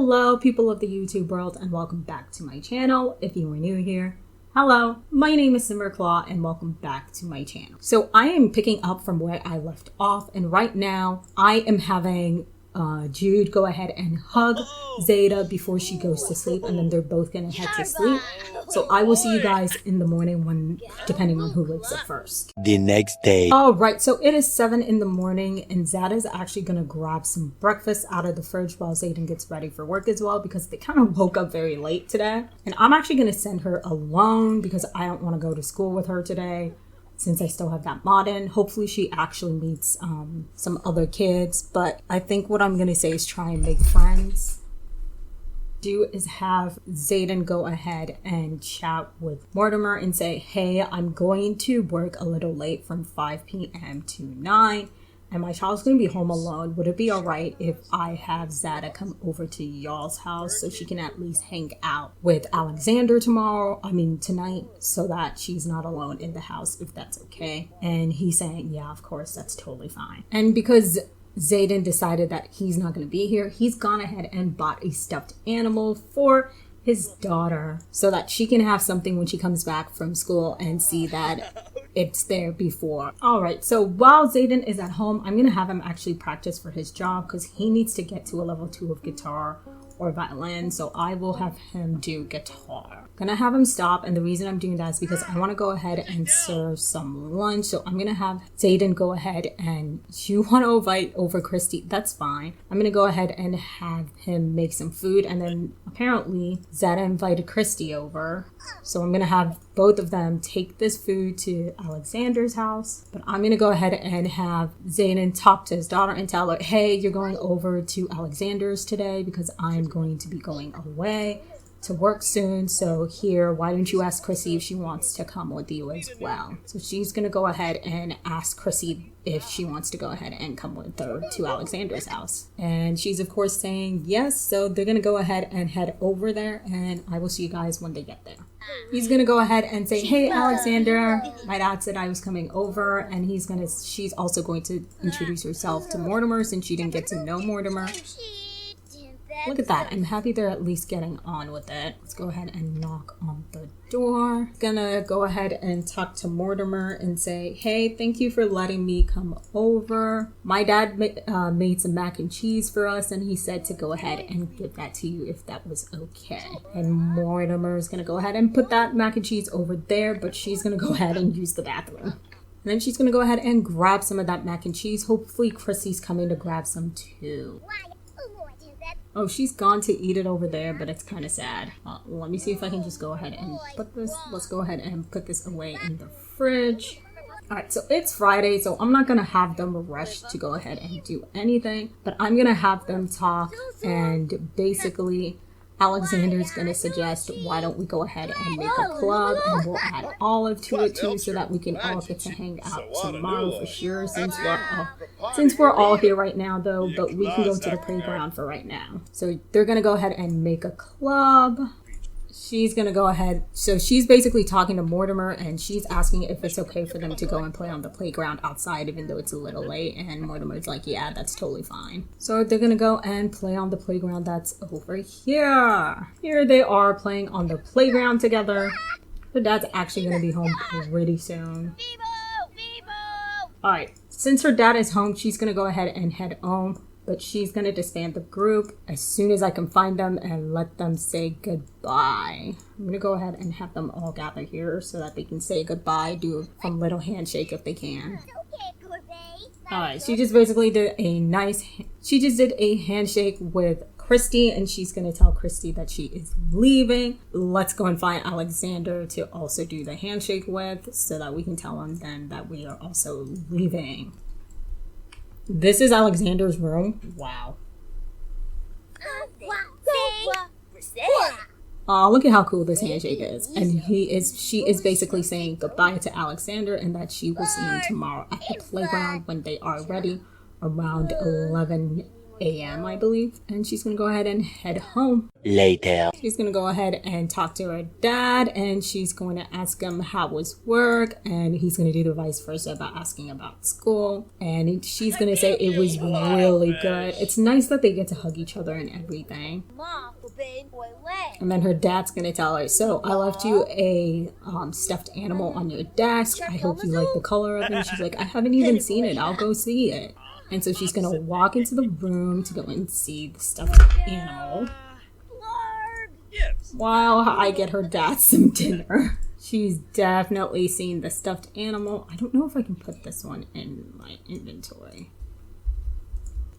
Hello people of the YouTube world and welcome back to my channel. If you are new here, hello, my name is SimmerClaw and welcome back to my channel. So I am picking up from where I left off, and right now I am having Jude go ahead and hug Zeda before she goes to sleep, and then they're both gonna head to sleep. So I will see you guys in the morning, depending on who wakes up first. The next day. Alright, so it is 7 in the morning and Zeda's actually gonna grab some breakfast out of the fridge while Zaiden gets ready for work as well, because they kind of woke up very late today. And I'm actually gonna send her alone because I don't want to go to school with her today, since I still have that mod in. Hopefully she actually meets some other kids, but I think what I'm gonna say is try and make friends. Is have Zaiden go ahead and chat with Mortimer and say, hey, I'm going to work a little late from 5 p.m. to 9 and my child's going to be home alone. Would it be all right if I have Zeda come over to y'all's house so she can at least hang out with Alexander tonight, so that she's not alone in the house, if that's okay? And he's saying, yeah, of course, that's totally fine. And because Zaiden decided that he's not going to be here, he's gone ahead and bought a stuffed animal for his daughter so that she can have something when she comes back from school and see that it's there before. Alright, so while Zaiden is at home, I'm going to have him actually practice for his job because he needs to get to a level 2 of guitar or violin, so I will have him do guitar. Gonna have him stop, and the reason I'm doing that is because I want to go ahead and serve some lunch. So I'm gonna have Zaiden go ahead, and you want to invite over Christy, that's fine. I'm gonna go ahead and have him make some food, and then apparently Zeda invited Christy over, so I'm gonna have both of them take this food to Alexander's house. But I'm gonna go ahead and have Zaiden talk to his daughter and tell her, hey, you're going over to Alexander's today because I'm going to be going away to work soon. So here, why don't you ask Chrissy if she wants to come with you as well? So she's gonna go ahead and ask Chrissy if she wants to go ahead and come with her to Alexander's house. And she's of course saying yes, so they're gonna go ahead and head over there, and I will see you guys when they get there. He's gonna go ahead and say, hey Alexander, my dad said I was coming over, and she's also going to introduce herself to Mortimer since she didn't get to know Mortimer. Look at that. I'm happy they're at least getting on with it. Let's go ahead and knock on the door. Gonna go ahead and talk to Mortimer and say, hey, thank you for letting me come over. My dad made some mac and cheese for us, and he said to go ahead and give that to you if that was okay. And Mortimer is gonna go ahead and put that mac and cheese over there, but she's gonna go ahead and use the bathroom. And then she's gonna go ahead and grab some of that mac and cheese. Hopefully Chrissy's coming to grab some too. Oh, she's gone to eat it over there, but it's kind of sad. Let me see if I can just go ahead and put this. Let's go ahead and put this away in the fridge. Alright, so it's Friday, so I'm not going to have them rush to go ahead and do anything, but I'm going to have them talk, and basically Alexander's going to suggest, why don't we go ahead and make a club, and we'll add Olive to it too, so that we can all get to hang out tomorrow for sure, since we're all here right now though, but we can go to the playground for right now. So they're going to go ahead and make a club. She's going to go ahead, so she's basically talking to Mortimer, and she's asking if it's okay for them to go and play on the playground outside even though it's a little late, and Mortimer's like, yeah, that's totally fine. So they're going to go and play on the playground that's over here. Here they are playing on the playground together. Their dad's actually going to be home pretty soon. Alright, since her dad is home, she's going to go ahead and head home. But she's going to disband the group as soon as I can find them and let them say goodbye. I'm going to go ahead and have them all gather here so that they can say goodbye, do a little handshake if they can. Alright, she just basically did a handshake with Christy, and she's going to tell Christy that she is leaving. Let's go and find Alexander to also do the handshake with, so that we can tell him then that we are also leaving. This is Alexander's room. Wow. Oh, look at how cool this handshake is. And she is basically saying goodbye to Alexander, and that she will see him tomorrow at the playground when they are ready around 11 a.m. I believe. And she's gonna go ahead and head home. Later. She's gonna go ahead and talk to her dad, and she's going to ask him how was work, and he's gonna do the vice versa about asking about school. And she's gonna say it was really good. It's nice that they get to hug each other and everything. And then her dad's gonna tell her, so I left you a stuffed animal on your desk. I hope you like the color of it. And she's like, I haven't even seen it. I'll go see it. And so she's gonna walk into the room to go and see the stuffed animal while I get her dad some dinner. She's definitely seen the stuffed animal. I don't know if I can put this one in my inventory.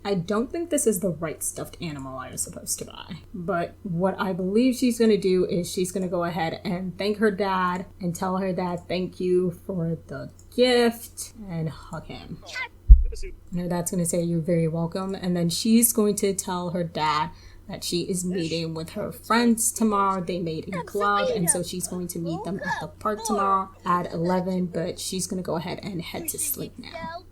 I don't think this is the right stuffed animal I was supposed to buy. But what I believe she's going to do is she's going to go ahead and thank her dad and tell her dad thank you for the gift and hug him. And her dad's going to say you're very welcome. And then she's going to tell her dad that she is meeting with her friends tomorrow. They made a club, and so she's going to meet them at the park tomorrow at 11. But she's going to go ahead and head to sleep now.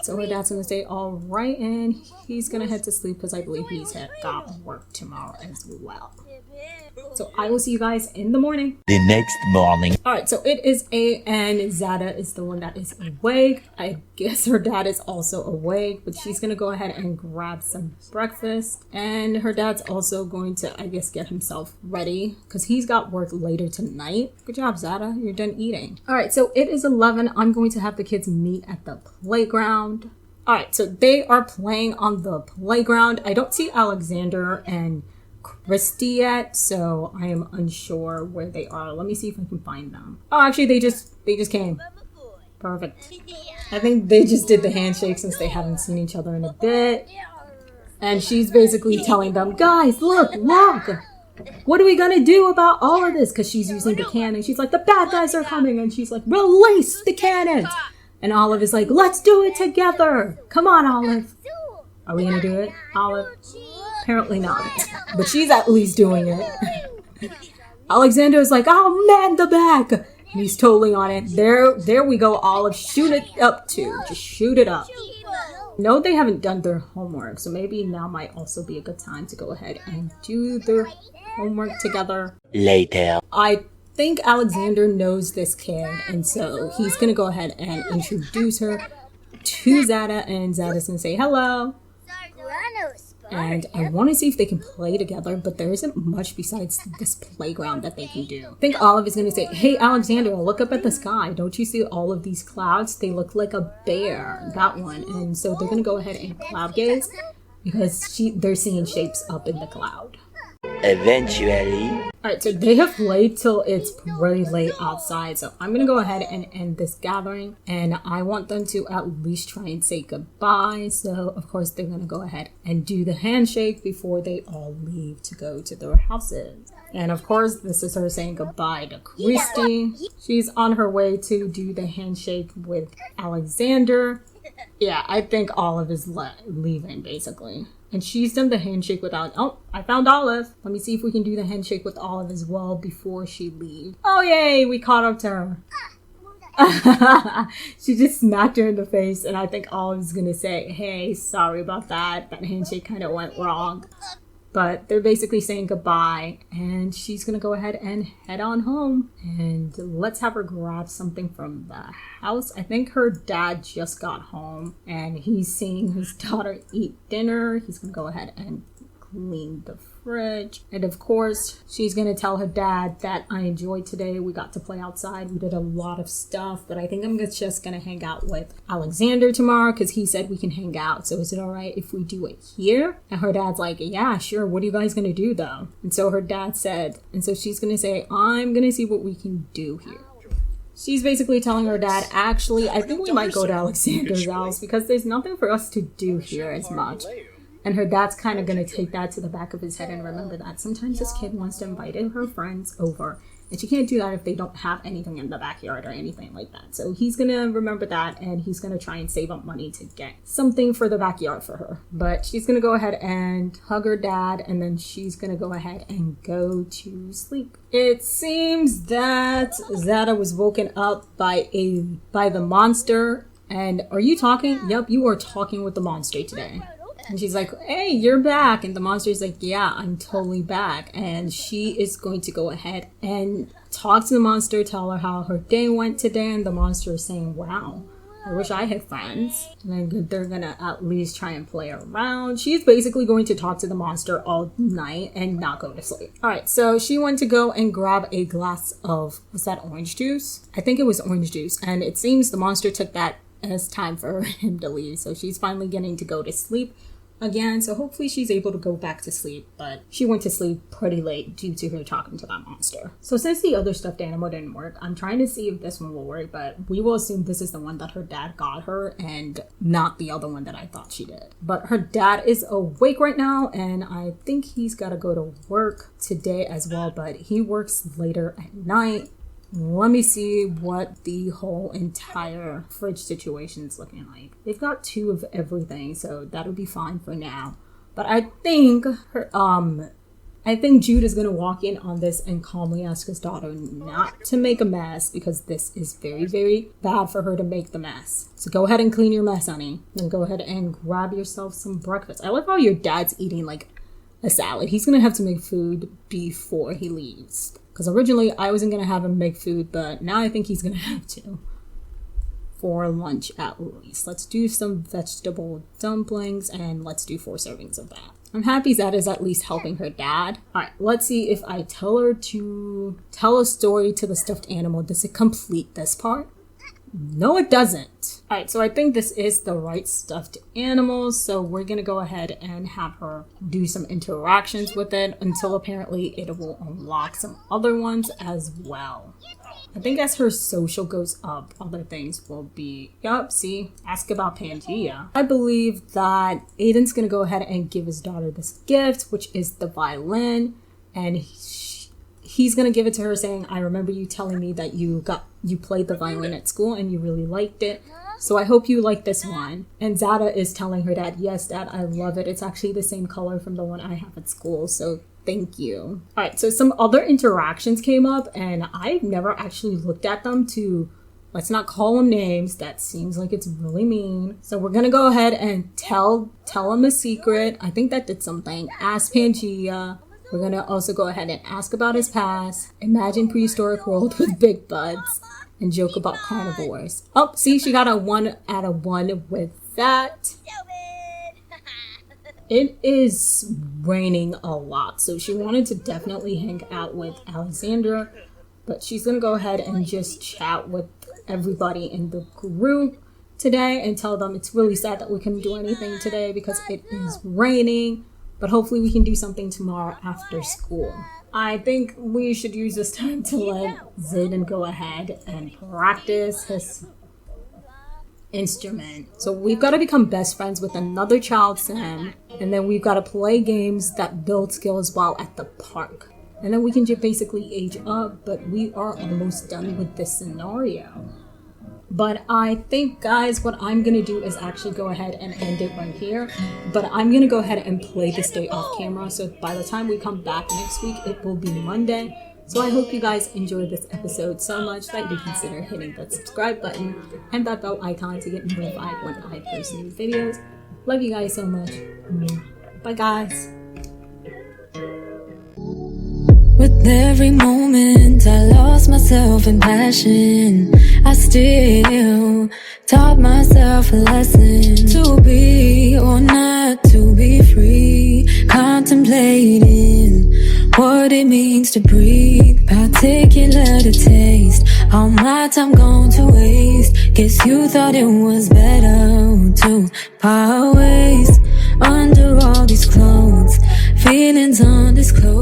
So her dad's gonna say all right, and he's gonna head to sleep because I believe he's got work tomorrow as well. So I will see you guys in the morning. The next morning. Alright, so it is and Zeda is the one that is awake. I guess her dad is also awake, but she's gonna go ahead and grab some breakfast. And her dad's also going to, I guess, get himself ready because he's got work later tonight. Good job, Zeda. You're done eating. Alright, so it is 11. I'm going to have the kids meet at the playground. Alright, so they are playing on the playground. I don't see Alexander and Christy yet, so I am unsure where they are. Let me see if I can find them. Oh, actually, they just came. Perfect. I think they just did the handshake since they haven't seen each other in a bit. And she's basically telling them, guys, look! What are we gonna do about all of this? Because she's using the cannon. She's like, the bad guys are coming. And she's like, release the cannons. And Olive is like, let's do it together. Come on, Olive. Are we gonna do it, Olive? Apparently not. But she's at least doing it. Alexander is like, oh man, the back. And he's totally on it. There we go, Olive. Shoot it up too. Just shoot it up. No, they haven't done their homework, so maybe now might also be a good time to go ahead and do their homework together. Later. I think Alexander knows this kid, and so he's gonna go ahead and introduce her to Zeda, and Zeda's gonna say hello. And I want to see if they can play together, but there isn't much besides this playground that they can do. I think Olive is going to say, hey, Alexander, look up at the sky. Don't you see all of these clouds? They look like a bear, that one. And so they're going to go ahead and cloud gaze because they're seeing shapes up in the cloud. Eventually. Alright, so they have played till it's pretty late outside, so I'm gonna go ahead and end this gathering, and I want them to at least try and say goodbye. So of course they're gonna go ahead and do the handshake before they all leave to go to their houses. And of course this is her saying goodbye to Christy. She's on her way to do the handshake with Alexander. Yeah, I think Olive is leaving basically. And she's done the handshake without... Oh, I found Olive. Let me see if we can do the handshake with Olive as well before she leaves. Oh, yay! We caught up to her. She just smacked her in the face. And I think Olive's going to say, hey, sorry about that. That handshake kind of went wrong. But they're basically saying goodbye. And she's going to go ahead and head on home. And let's have her grab something from the house. I think her dad just got home. And he's seeing his daughter eat dinner. He's going to go ahead and clean the fridge. And of course, she's going to tell her dad that I enjoyed today. We got to play outside. We did a lot of stuff. But I think I'm just going to hang out with Alexander tomorrow because he said we can hang out. So is it all right if we do it here? And her dad's like, yeah, sure. What are you guys going to do though? And so her dad said, and so she's going to say, I'm going to see what we can do here. She's basically telling her dad, actually, I think we might go to Alexander's house because there's nothing for us to do here as much. And her dad's kind of going to take that to the back of his head and remember that sometimes this kid wants to invite her friends over. And she can't do that if they don't have anything in the backyard or anything like that. So he's going to remember that and he's going to try and save up money to get something for the backyard for her. But she's going to go ahead and hug her dad and then she's going to go ahead and go to sleep. It seems that Zeda was woken up by the monster. And are you talking? Yep, you are talking with the monster today. And she's like, hey, you're back. And the monster's like, yeah, I'm totally back. And she is going to go ahead and talk to the monster, tell her how her day went today. And the monster is saying, wow, I wish I had friends. And then they're going to at least try and play around. She's basically going to talk to the monster all night and not go to sleep. All right, so she went to go and grab a glass of, was that orange juice? I think it was orange juice. And it seems the monster took that as time for him to leave. So she's finally getting to go to sleep again, so hopefully she's able to go back to sleep, but she went to sleep pretty late due to her talking to that monster. So since the other stuffed animal didn't work, I'm trying to see if this one will work, but we will assume this is the one that her dad got her and not the other one that I thought she did. But her dad is awake right now, and I think he's got to go to work today as well, but he works later at night. Let me see what the whole entire fridge situation is looking like. They've got 2 of everything, so that'll be fine for now. But I think Jude is gonna walk in on this and calmly ask his daughter not to make a mess, because this is very, very bad for her to make the mess. So go ahead and clean your mess, honey. Then go ahead and grab yourself some breakfast. I love how your dad's eating like a salad. He's gonna have to make food before he leaves. Because originally I wasn't going to have him make food, but now I think he's going to have to. For lunch at least. Let's do some vegetable dumplings and let's do 4 servings of that. I'm happy Zeda is at least helping her dad. Alright, let's see if I tell her to tell a story to the stuffed animal. Does it complete this part? No, it doesn't. Alright, so I think this is the right stuffed animal, so we're gonna go ahead and have her do some interactions with it until apparently it will unlock some other ones as well. I think as her social goes up, other things will be, yup, see, ask about Pangea. I believe that Aiden's gonna go ahead and give his daughter this gift, which is the violin, and he's gonna give it to her saying, I remember you telling me that you played the violin at school and you really liked it. So I hope you like this one. And Zeda is telling her dad, yes, Dad, I love it. It's actually the same color from the one I have at school. So thank you. All right, so some other interactions came up and I've never actually looked at them to, let's not call them names. That seems like it's really mean. So we're gonna go ahead and tell him a secret. I think that did something. Ask Pangea. We're gonna also go ahead and ask about his past, imagine prehistoric world with big buds, and joke about carnivores. Oh, see, she got a 1 out of 1 with that. It is raining a lot, so she wanted to definitely hang out with Alexandra, but she's gonna go ahead and just chat with everybody in the group today and tell them it's really sad that we couldn't do anything today because it is raining. But hopefully we can do something tomorrow after school. I think we should use this time to let Zaiden go ahead and practice his instrument. So we've got to become best friends with another child, Sam. And then we've got to play games that build skills while at the park. And then we can just basically age up, but we are almost done with this scenario. But I think, guys, what I'm going to do is actually go ahead and end it right here. But I'm going to go ahead and play this day off camera. So by the time we come back next week, it will be Monday. So I hope you guys enjoyed this episode so much that you consider hitting that subscribe button and that bell icon to get notified when I post new videos. Love you guys so much. Bye, guys. With every moment I lost myself in passion, I still taught myself a lesson. To be or not to be free, contemplating what it means to breathe. Particular to taste, all my time gone to waste. Guess you thought it was better to part ways. Under all these clothes, feelings undisclosed.